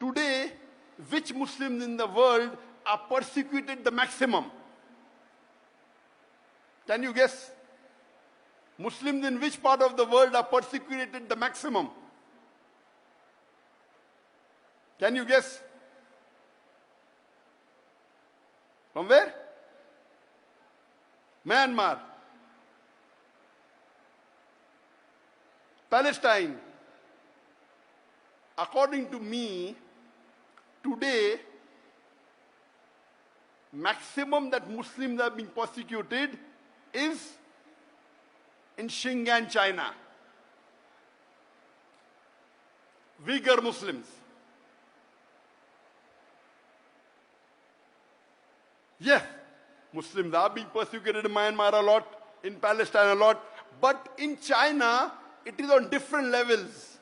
Today, which Muslims in the world are persecuted the maximum? Can you guess? Muslims in which part of the world are persecuted the maximum? Can you guess? From where? Myanmar. Palestine. According to me, today, maximum that Muslims are being persecuted is in Xinjiang, China. Uyghur Muslims. Yes, Muslims are being persecuted in Myanmar a lot, in Palestine a lot, but in China, it is on different levels.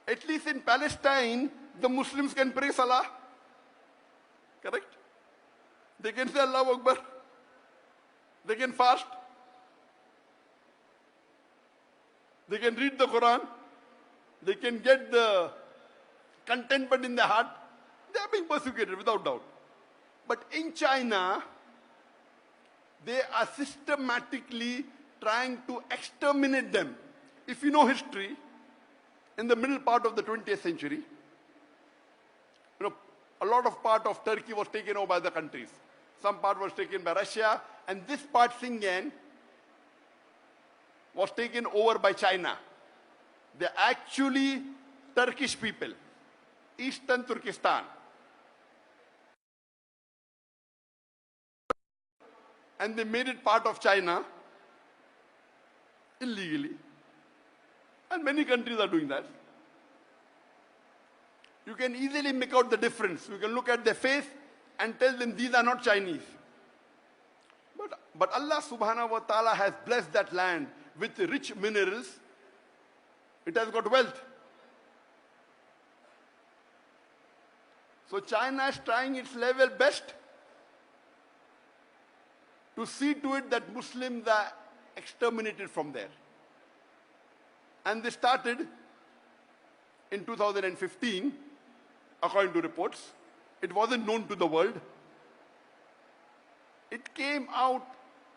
At least in Palestine, the Muslims can pray Salah. Correct? They can say Allahu Akbar. They can fast. They can read the Quran. They can get the contentment in their heart. They are being persecuted without doubt. But in China, they are systematically trying to exterminate them. If you know history, in the middle part of the 20th century, a lot of part of Turkey was taken over by the countries. Some part was taken by Russia, and this part, Xinjiang, was taken over by China. They're actually Turkish people, Eastern Turkestan. And they made it part of China illegally. And many countries are doing that. You can easily make out the difference. You can look at their face and tell them these are not Chinese. But Allah subhanahu wa ta'ala has blessed that land with rich minerals. It has got wealth. So China is trying its level best to see to it that Muslims are exterminated from there. And they started in 2015, according to reports. It wasn't known to the world. It came out,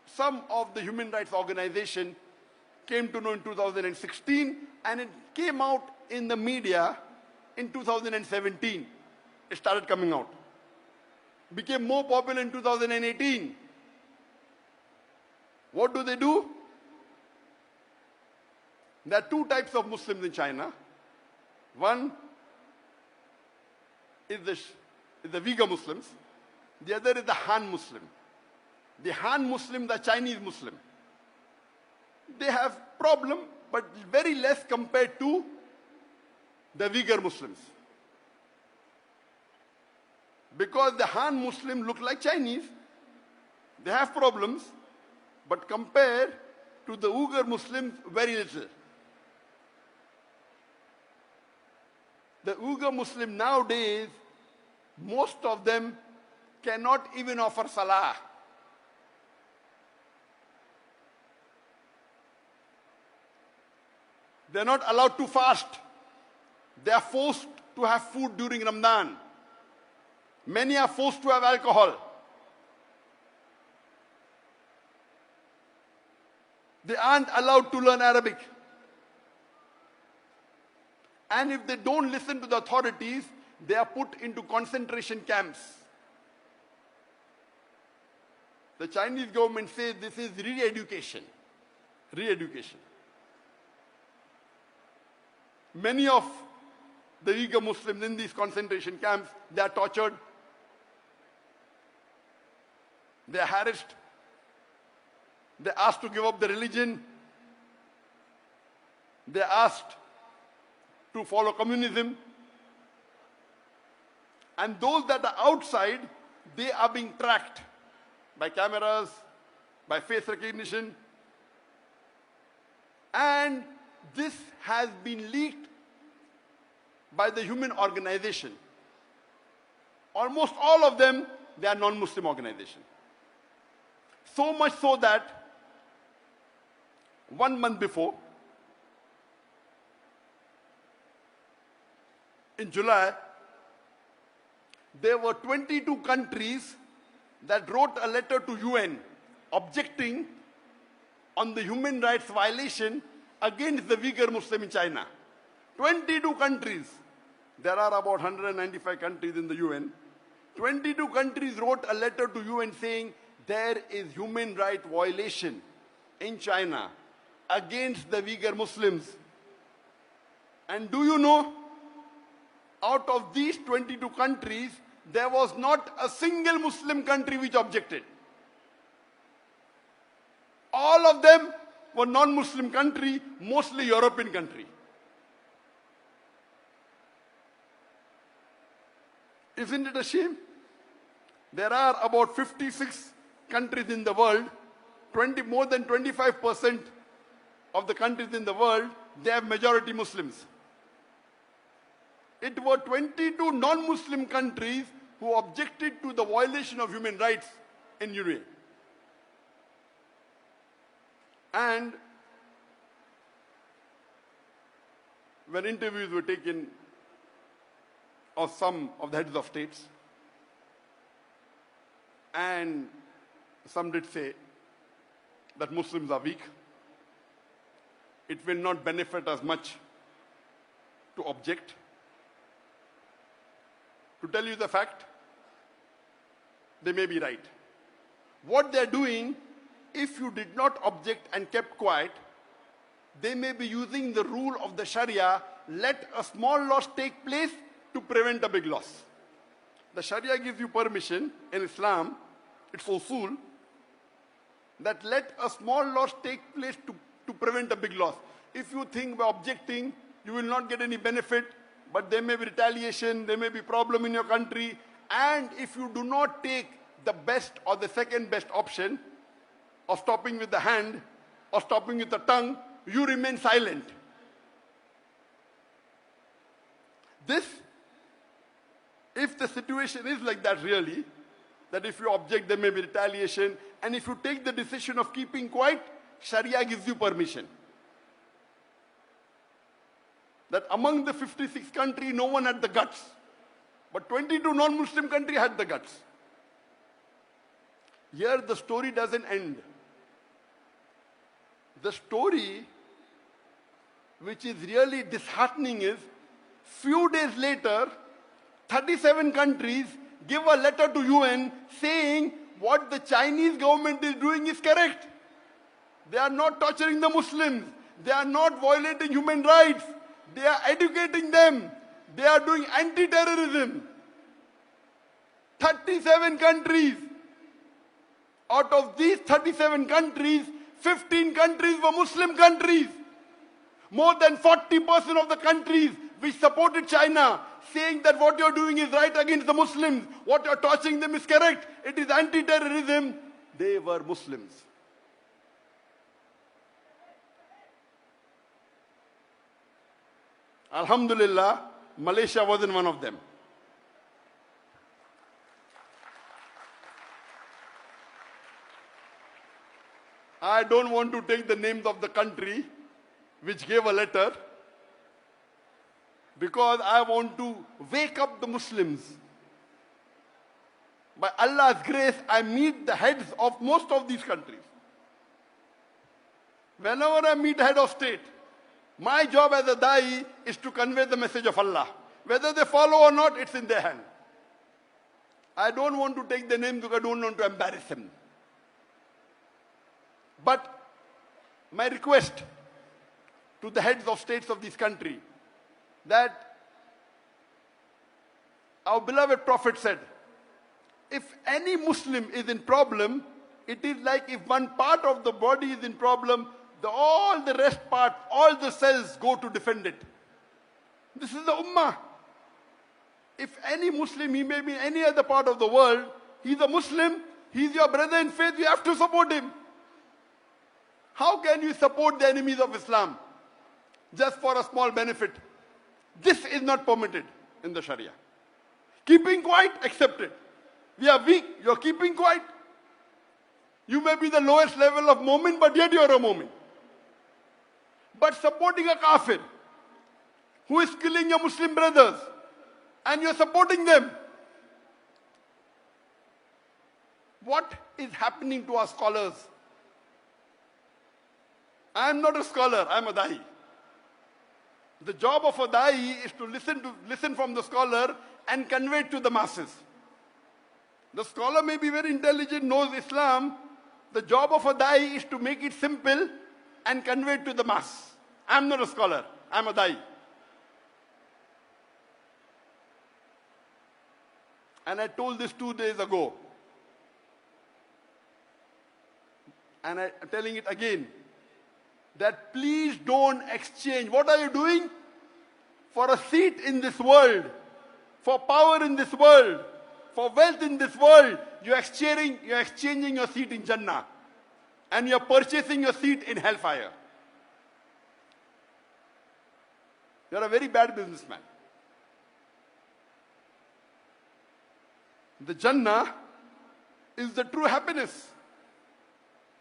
some of the human rights organization came to know in 2016, and it came out in the media in 2017. It started coming out. Became more popular in 2018. What do? There are two types of Muslims in China. One is the Uyghur Muslims. The other is the Han Muslim. The Han Muslim, the Chinese Muslim. They have problem, but very less compared to the Uyghur Muslims. Because the Han Muslim look like Chinese. They have problems, but compared to the Uyghur Muslims, very little. The Uyghur Muslim nowadays, most of them cannot even offer Salah. They're not allowed to fast. They are forced to have food during Ramadan. Many are forced to have alcohol. They aren't allowed to learn Arabic. And if they don't listen to the authorities, they are put into concentration camps. The Chinese government says this is re-education. Re-education. Many of the Uyghur Muslims in these concentration camps, they are tortured. They are harassed. They are asked to give up their religion. They are asked to follow communism. And those that are outside, they are being tracked by cameras, by face recognition. And this has been leaked by the human organization. Almost all of them, they are non-Muslim organizations. So much so that 1 month before, in July, there were 22 countries that wrote a letter to UN objecting on the human rights violation against the Uyghur Muslim in China. 22 countries. There are about 195 countries in the UN. 22 countries wrote a letter to UN saying there is human rights violation in China against the Uyghur Muslims. And do you know, out of these 22 countries, there was not a single Muslim country which objected. All of them were non-Muslim country, mostly European country. Isn't it a shame? There are about 56 countries in the world, more than 25% of the countries in the world, they have majority Muslims. It were 22 non-Muslim countries who objected to the violation of human rights in UAE. And when interviews were taken of some of the heads of states, and some did say that Muslims are weak, it will not benefit us much to object. To tell you the fact, they may be right. What they're doing, if you did not object and kept quiet, they may be using the rule of the Sharia, let a small loss take place to prevent a big loss. The Sharia gives you permission in Islam, it's usul, that let a small loss take place to prevent a big loss. If you think by objecting, you will not get any benefit, but there may be retaliation, there may be problem in your country, and if you do not take the best or the second best option of stopping with the hand or stopping with the tongue, you remain silent. This, if the situation is like that really, that if you object there may be retaliation, and if you take the decision of keeping quiet, Sharia gives you permission. That among the 56 countries, no one had the guts. But 22 non-Muslim countries had the guts. Here the story doesn't end. The story which is really disheartening is, few days later, 37 countries give a letter to UN saying what the Chinese government is doing is correct. They are not torturing the Muslims. They are not violating human rights. They are educating them. They are doing anti-terrorism. 37 countries. Out of these 37 countries, 15 countries were Muslim countries. More than 40% of the countries which supported China, saying that what you're doing is right against the Muslims, what you're torturing them is correct, it is anti-terrorism, they were Muslims. Alhamdulillah, Malaysia wasn't one of them. I don't want to take the names of the country which gave a letter, because I want to wake up the Muslims. By Allah's grace, I meet the heads of most of these countries. Whenever I meet head of state, my job as a da'i is to convey the message of Allah. Whether they follow or not, it's in their hand. I don't want to take the name because I don't want to embarrass them. But my request to the heads of states of this country, that our beloved Prophet said, if any Muslim is in problem, it is like if one part of the body is in problem, all the rest parts, all the cells go to defend it. This is the Ummah. If any Muslim, he may be in any other part of the world, he's a Muslim, he's your brother in faith, you have to support him. How can you support the enemies of Islam just for a small benefit? This is not permitted in the Sharia. Keeping quiet, accepted. We are weak, you're keeping quiet. You may be the lowest level of mu'min, but yet you're a mu'min. But supporting a kafir who is killing your Muslim brothers, and you're supporting them, What is happening to our scholars? I am not a scholar, I am a da'i. The job of a da'i is to listen from the scholar and convey it to the masses. The scholar may be very intelligent, knows Islam. The job of a da'i is to make it simple and convey it to the mass. I am not a scholar, I am a da'i. And I told this 2 days ago. And I'm telling it again. That please don't exchange. What are you doing? For a seat in this world, for power in this world, for wealth in this world, you're exchanging your seat in Jannah. And you're purchasing your seat in hellfire. You're a very bad businessman. The Jannah is the true happiness.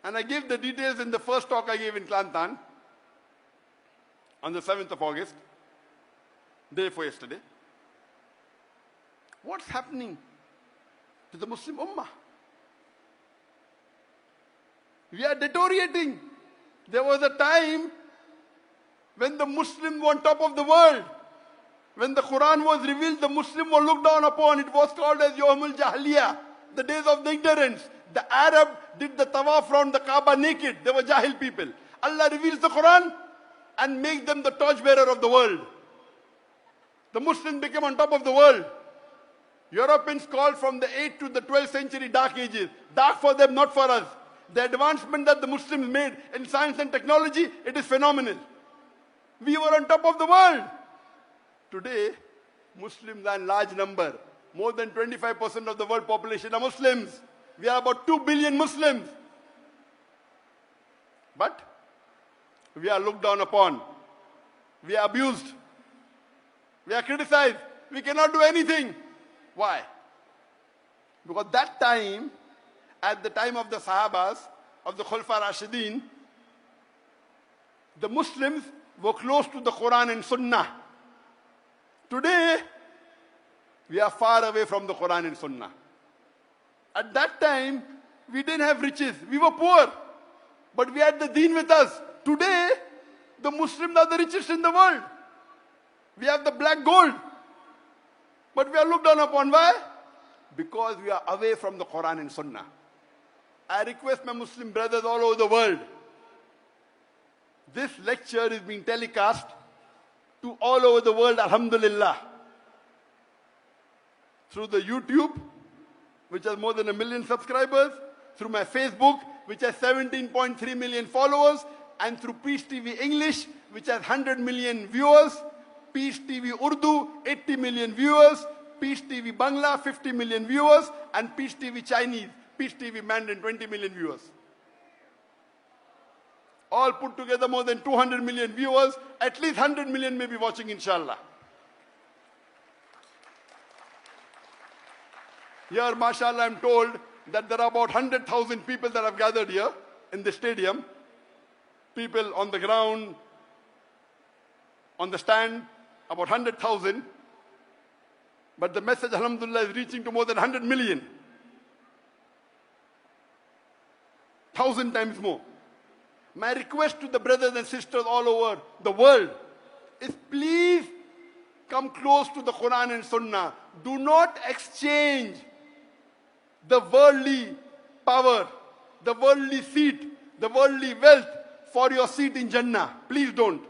And I gave the details in the first talk I gave in Kelantan on the 7th of August, day before yesterday. What's happening to the Muslim Ummah? We are deteriorating. There was a time when the Muslims were on top of the world. When the Quran was revealed, the Muslims were looked down upon. It was called as Yawmul Jahiliyyah, the days of the ignorance. The Arab did the tawaf around the Kaaba naked. They were Jahil people. Allah reveals the Quran and makes them the torchbearer of the world. The Muslims became on top of the world. Europeans called from the 8th to the 12th century dark ages. Dark for them, not for us. The advancement that the Muslims made in science and technology, it is phenomenal. We were on top of the world. Today, Muslims are in large number. More than 25% of the world population are Muslims. We are about 2 billion Muslims. But we are looked down upon. We are abused. We are criticized. We cannot do anything. Why? Because that time, at the time of the Sahabas, of the Khulfa Rashidin, the Muslims were close to the Quran and Sunnah. Today, we are far away from the Quran and Sunnah. At that time, we didn't have riches. We were poor. But we had the deen with us. Today, the Muslims are the richest in the world. We have the black gold. But we are looked down upon. Why? Because we are away from the Quran and Sunnah. I request my Muslim brothers all over the world. This lecture is being telecast to all over the world, alhamdulillah. Through the YouTube, which has more than 1 million subscribers, through my Facebook, which has 17.3 million followers, and through Peace TV English, which has 100 million viewers, Peace TV Urdu, 80 million viewers, Peace TV Bangla, 50 million viewers, and Peace TV Chinese, Peace TV Mandarin, 20 million viewers. All put together more than 200 million viewers, at least 100 million may be watching, inshallah. Here, mashallah, I'm told that there are about 100,000 people that have gathered here in the stadium. People on the ground, on the stand, about 100,000. But the message, alhamdulillah, is reaching to more than 100 million. 1,000 times more. My request to the brothers and sisters all over the world is please come close to the Quran and Sunnah. Do not exchange the worldly power, the worldly seat, the worldly wealth for your seat in Jannah. Please don't.